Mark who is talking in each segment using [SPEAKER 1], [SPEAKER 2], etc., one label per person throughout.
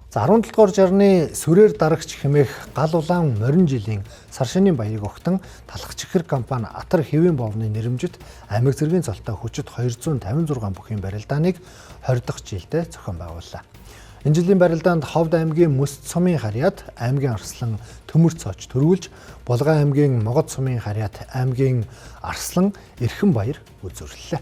[SPEAKER 1] За 17 дугаар жарны сүрээр дарагч хэмээх гал улаан морин жилийн сар шинийн баярыг огтон талах чихэр компани Атар хэвийн бовны нэрэмжит аймаг цэргийн цолтой хүчит 256 бүхий барилдааныг 20 дахь жилдээ зохион байгууллаа. Энэ жилийн барилдаанд Ховд аймгийн Мөс цумын харьяат, аймгийн Арслан төмөр цооч төрүүлж, Булган аймгийн Могод цумын харьяат, аймгийн Арслан Эрхэн баяр үзүүллээ.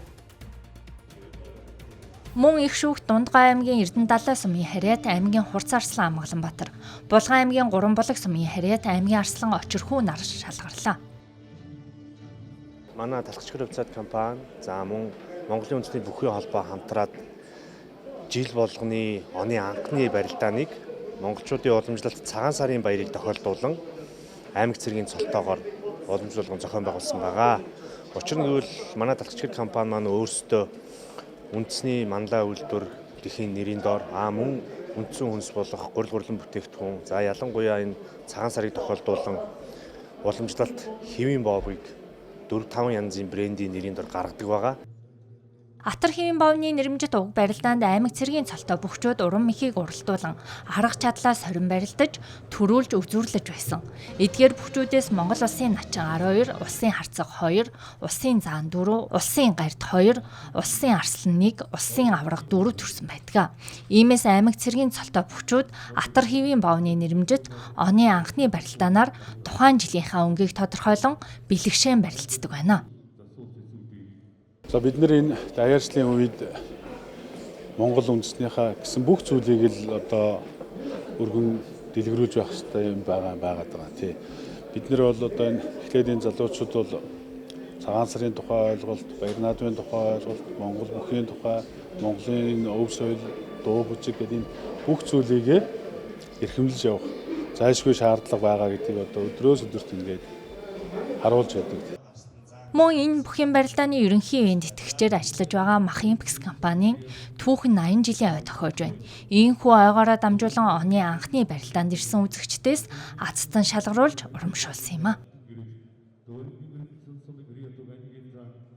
[SPEAKER 2] Мөн их шүүх Дундгай аймгийн Эрдэнэдалай сумын харьяат, аймгийн Хурц Арслан Амгаланбаатар, Булган аймгийн Гуранбулаг сумын харьяат, аймгийн Арслан Очирхүү нар шалгарлаа.
[SPEAKER 3] Манай талх чихэр хувьцаат компани за мөн Монголын үндэсний бүхий холбоо хамтраад жил болгоны оны анхны барилдааныг монголчуудын уламжлалт цагаан сарын баярыг тохиолдуулан аймаг цэргийн цолтоогоор уламжлуулгын зохион байгуулсан байгаа. Учир нь гэвэл манай талх чихэр компани маань өөрсдөө үндэсний манлай үйлдвэр гэхийн нэрийн доор мөн үндсэн хүнс болох гурил гурлан бүтээгдэхүүн за ялангуяа энэ цагаан сарыг тохиолдуулан уламжлалт хэвийн боовыг 4-5 янзын брендийн нэрийн дор гаргадаг байгаа.
[SPEAKER 2] Атар хэвийн бовны нэрэмжит уг барилдаанд аймаг цэргийн цолтой бүхчүүд уран мэхийг уралдуулан арга чадлаас хорин барилдаж, төрүүлж үзүүрлэж байсан. Эдгээр бүхчүүдээс Монгол улсын начин 12, улсын харцаг 2, улсын заан 4, улсын гард 2, улсын арслан 1, улсын авраг 4 төрсэн байдаг. Иймээс аймаг цэргийн цолтой бүхчүүд Атар хэвийн бовны нэрэмжит оны анхны барилдаанаар тухайн жилийнхаа өнгийг тодорхойлон бэлэгшээн барилцдаг байна.
[SPEAKER 4] За бид нэр энэ даяарчлалын үед Монгол үндэснийхаа гэсэн бүх зүйлийг л одоо өргөн дэлгэрүүлж байх хэрэгтэй юм байгаад байгаа тий. Бид нэр бол одоо энэ эхлээдийн залуучууд бол цагаан сарын тухай ойлголт, баяр наадмын тухай ойлголт, Монгол бүхийн тухай, Монголын өв соёл, дуу бүжиг гэдэг энэ бүх зүйлийг эрхэмлэж явах зайлшгүй шаардлага байгаа гэдгийг одоо өдрөөс өдөрт ингээд харуулж байдаг.
[SPEAKER 2] Мөн энэ бүхий барилдааны ерөнхий ивент тэтгэгчээр ажиллаж байгаа Мах Импекс компанийн түүхэн 80 жилийн ой тохиож байна. Ийхүү ойгоороо дамжуулан оны анхны барилдаанд ирсэн үзэгчдээс азтан шалгаруулж урамшуулсан юм а.